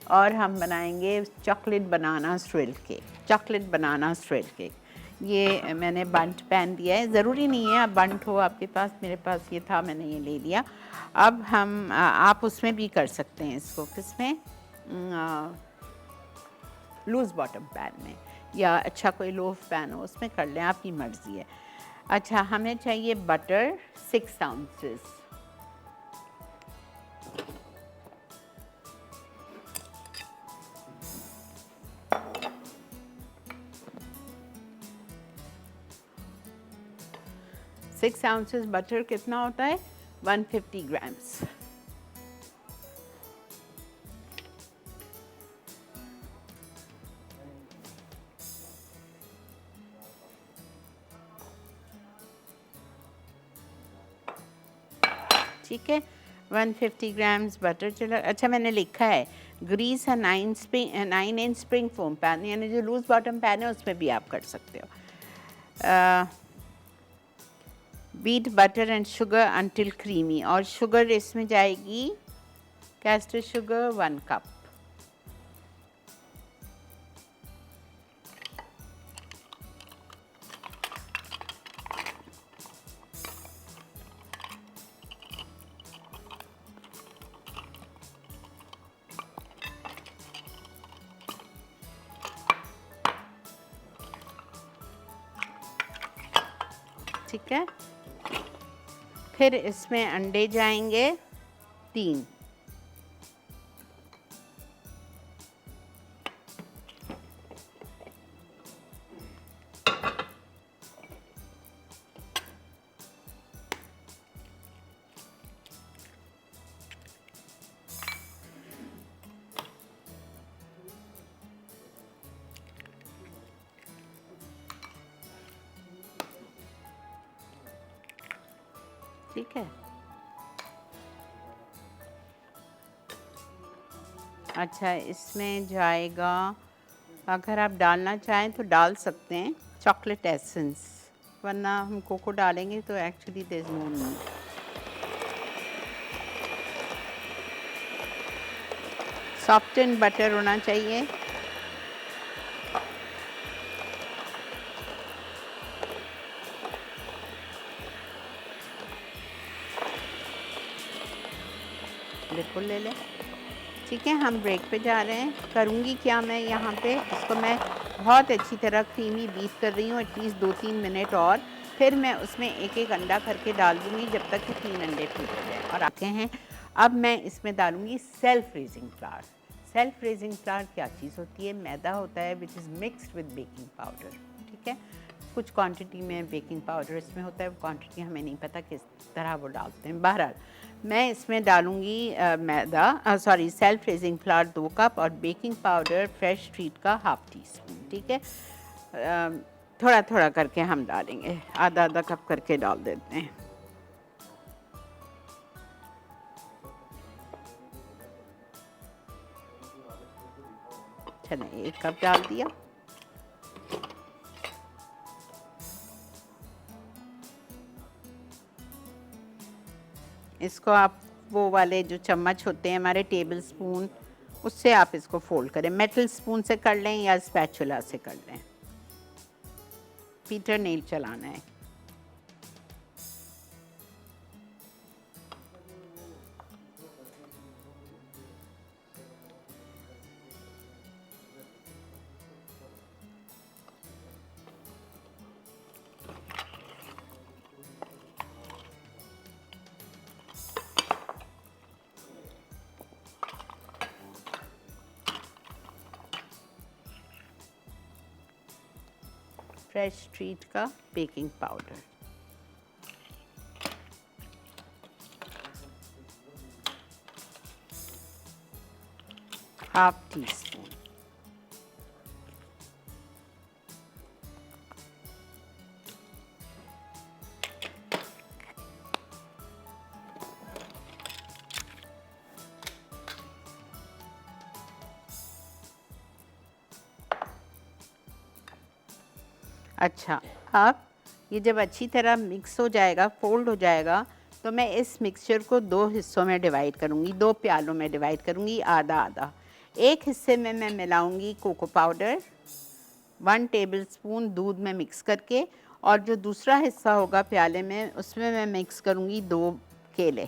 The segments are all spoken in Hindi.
और हम बनाएंगे चॉकलेट बनाना स्ट्रेल केक। चॉकलेट बनाना स्ट्रेल केक, ये मैंने बंट पैन दिया है, ज़रूरी नहीं है आप बंट हो आपके पास, मेरे पास ये था मैंने ये ले लिया। अब हम आप उसमें भी कर सकते हैं इसको, किसमें, लूज़ बॉटम पैन में, या अच्छा कोई लोफ पैन हो उसमें कर लें, आपकी मर्ज़ी है। अच्छा, हमें चाहिए butter 6 ounces. Six ounces butter कितना होता है, 150 ग्राम्स। ठीक है, 150 ग्राम्स बटर चला। अच्छा, मैंने लिखा है ग्रीस है 9 इंच स्प्रिंग फोम पैन, यानी जो लूज बॉटम पैन है उसमें भी आप कर सकते हो। Beat butter and sugar until creamy, और शुगर इसमें जाएगी कैस्टर शुगर 1 कप। ठीक है, फिर इसमें अंडे जाएंगे 3। ठीक है, अच्छा इसमें जाएगा, अगर आप डालना चाहें तो डाल सकते हैं चॉकलेट एसेंस, वरना हम कोको डालेंगे तो actually there is no need. Soften butter होना चाहिए। बिल्कुल ले लें। ठीक है, हम ब्रेक पे जा रहे हैं। करूँगी क्या मैं यहाँ पे, इसको मैं बहुत अच्छी तरह क्रीमी बीट कर रही हूँ, एटलीस्ट 2-3 मिनट, और फिर मैं उसमें एक एक अंडा करके डाल दूँगी जब तक कि 3 अंडे फूट जाए। और आते हैं, अब मैं इसमें डालूँगी self raising flower. Self raising flower क्या चीज़ होती है, मैदा होता है which is mixed with baking powder. ठीक है, कुछ क्वांटिटी में बेकिंग पाउडर इसमें होता है, वो क्वांटिटी हमें नहीं पता किस तरह वो डालते हैं। बहरहाल मैं इसमें डालूँगी मैदा, सॉरी सेल्फ रेजिंग फ्लावर 2 कप, और बेकिंग पाउडर फ्रेश ट्रीट का ½ टीस्पून। ठीक है, थोड़ा थोड़ा करके हम डालेंगे, आधा आधा कप करके डाल देते हैं। चलिए 1 कप डाल दिया। इसको आप वो वाले जो चम्मच होते हैं हमारे टेबल स्पून, उससे आप इसको फोल्ड करें, मेटल स्पून से कर लें या स्पैचुला से कर लें, पीटर नहीं चलाना है। फ्रेश ट्रीट का बेकिंग पाउडर, ½ टीस्पून, अच्छा अब ये जब अच्छी तरह मिक्स हो जाएगा, फोल्ड हो जाएगा, तो मैं इस मिक्सचर को 2 हिस्सों में डिवाइड करूँगी, 2 प्यालों में डिवाइड करूँगी, आधा आधा। एक हिस्से में मैं मिलाऊंगी कोको पाउडर 1 टेबलस्पून दूध में मिक्स करके, और जो दूसरा हिस्सा होगा प्याले में उसमें मैं मिक्स करूंगी 2 केले।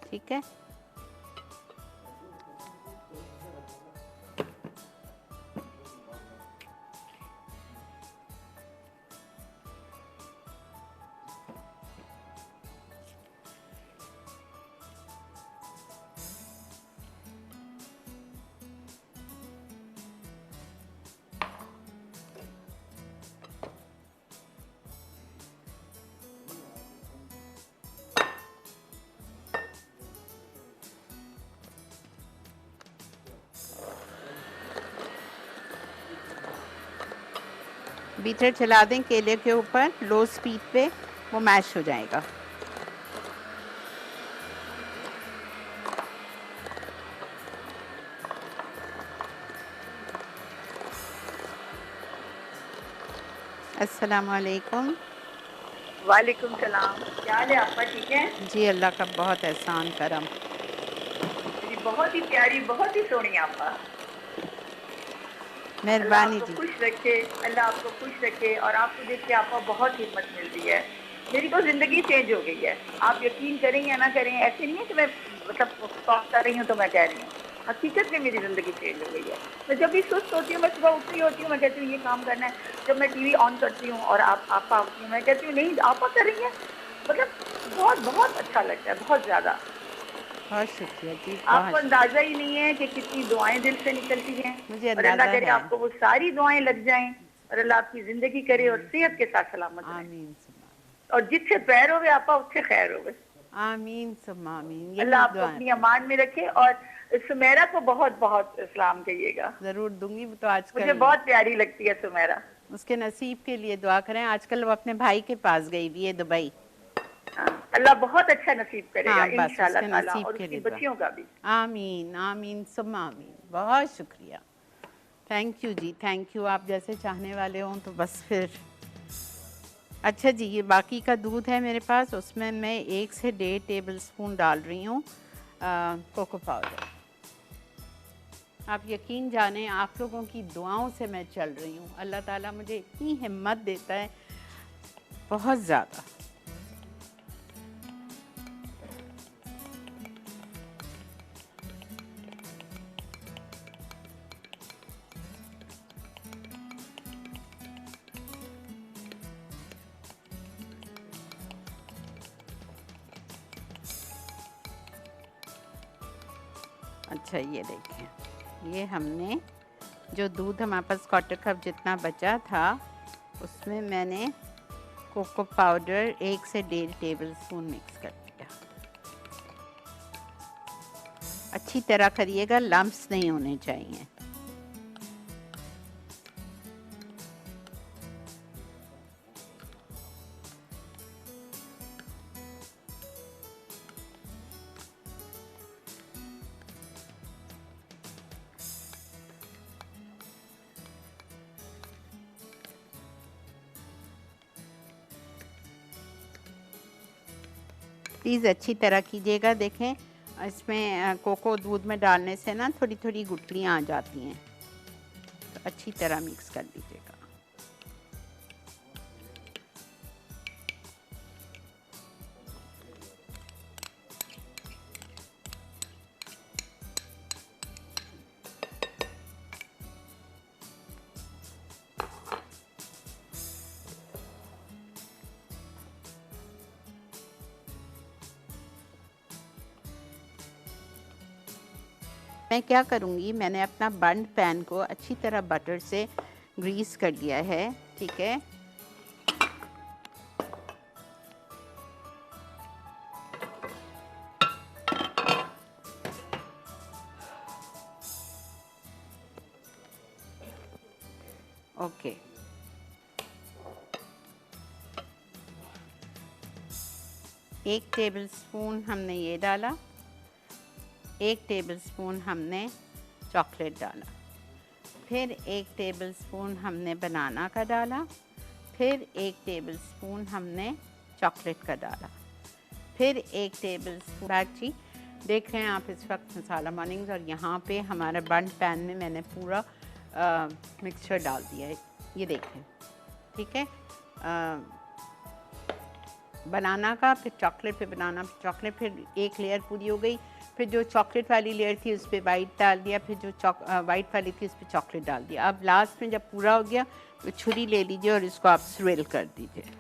ठीक है, बीटर चला दें केले के ऊपर लो स्पीड पे, वो मैश हो जाएगा। अस्सलाम वालेकुम। वालेकुम सलाम। क्या हाल है आपका? ठीक है जी, अल्लाह का बहुत एहसान करम। जी, बहुत ही प्यारी, बहुत ही सोहनी आपा। अल्लाह मेहरबानी आपको जी। खुश रखे, अल्लाह आपको खुश रखे। और आपको देख के आपा बहुत हिम्मत मिल रही है। मेरी तो जिंदगी चेंज हो गई है। आप यकीन करें या ना करें, ऐसे नहीं है कि मैं मतलब टॉक कर रही हूँ तो मैं कह रही हूँ, हकीकत में मेरी जिंदगी चेंज हो गई है। मैं जब भी सुस्त होती हूँ, मैं सुबह उठ रही होती हूँ, मैं कहती हूँ ये काम करना है। जब मैं टीवी ऑन करती हूँ और आपा आती हूँ, मैं कहती हूँ नहीं आपा कर रही है। मतलब बहुत बहुत अच्छा लगता है, बहुत ज्यादा। बहुत शुक्रिया जी, आपको बहुत शुक्रिया। अंदाजा ही नहीं है कि कितनी दुआएं दिल से निकलती हैं। मुझे और अल्लाह अंदाज़ा करे है। आपको वो सारी दुआएं लग जाएं, और अल्लाह आपकी जिंदगी करे और सेहत के साथ सलामत रहें। आमीन और जिससे पैर होवे आपा उससे खैर होवे। आमीन सुम्मा आमीन, अल्लाह यही आपको दुआएं। अपनी अमान में रखे। और सुमेरा को बहुत बहुत सलाम कहिएगा। ज़रूर दूंगी। वो तो मुझे आजकल बहुत प्यारी लगती है सुमेरा। उसके नसीब के लिए दुआ करें। आजकल वो अपने भाई के पास गई हुई है दुबई। हाँ, अल्लाह बहुत अच्छा नसीब करेगा हाँ, बस इंशाल्लाह उसके ताला, नसीब और के उसकी लिए दुआ। बच्चियों का भी। आमीन आमीन सुम्मा आमीन। बहुत शुक्रिया, थैंक यू जी, थैंक यू। आप जैसे चाहने वाले हों तो बस फिर। अच्छा जी, ये बाकी का दूध है मेरे पास, उसमें मैं 1 से 1.5 टेबलस्पून डाल रही हूँ कोको पाउडर। आप यकीन जानें, आप लोगों की दुआओं से मैं चल रही हूँ। अल्लाह ताला मुझे इतनी हिम्मत देता है, बहुत ज़्यादा। अच्छा, ये देखें, ये हमने जो दूध हमारे पास 1/4 कप जितना बचा था, उसमें मैंने कोको पाउडर 1 से 1.5 टेबलस्पून मिक्स कर दिया। अच्छी तरह करिएगा, लम्प्स नहीं होने चाहिए। प्लीज़ अच्छी तरह कीजिएगा। देखें, इसमें कोको दूध में डालने से ना थोड़ी थोड़ी गुठलियाँ आ जाती हैं, तो अच्छी तरह मिक्स कर दीजिएगा। मैं क्या करूँगी, मैंने अपना बंद पैन को अच्छी तरह बटर से ग्रीस कर दिया है, ठीक है। ओके, 1 टेबलस्पून हमने ये डाला, 1 टेबलस्पून हमने चॉकलेट डाला, फिर 1 टेबलस्पून हमने बनाना का डाला, फिर 1 टेबलस्पून हमने चॉकलेट का डाला, फिर 1 टेबलस्पून इलायची। देख रहे हैं आप इस वक्त मसाला मॉर्निंग्स, और यहाँ पे हमारा बंद पैन में मैंने पूरा मिक्सचर डाल दिया है, ये देखें, ठीक है। बनाना का, फिर चॉकलेट पे बनाना, फिर चॉकलेट, फिर एक लेयर पूरी हो गई, फिर जो चॉकलेट वाली लेयर थी उस पर वाइट डाल दिया, फिर जो वाइट वाली थी उस पर चॉकलेट डाल दिया। अब लास्ट में जब पूरा हो गया तो छुरी ले लीजिए और इसको आप स्विल कर दीजिए।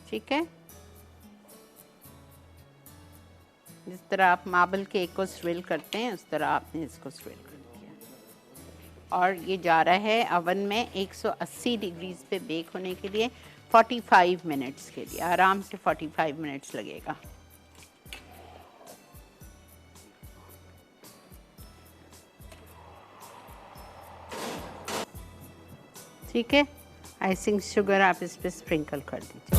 ठीक है, जिस तरह आप मार्बल केक को स्विल करते हैं उस तरह आपने इसको स्विल कर दिया, और ये जा रहा है अवन में 180 डिग्रीज पे बेक होने के लिए 45 मिनट्स के लिए। आराम से 45 मिनट्स लगेगा। ठीक है, आइसिंग शुगर आप इस पे स्प्रिंकल कर दीजिए।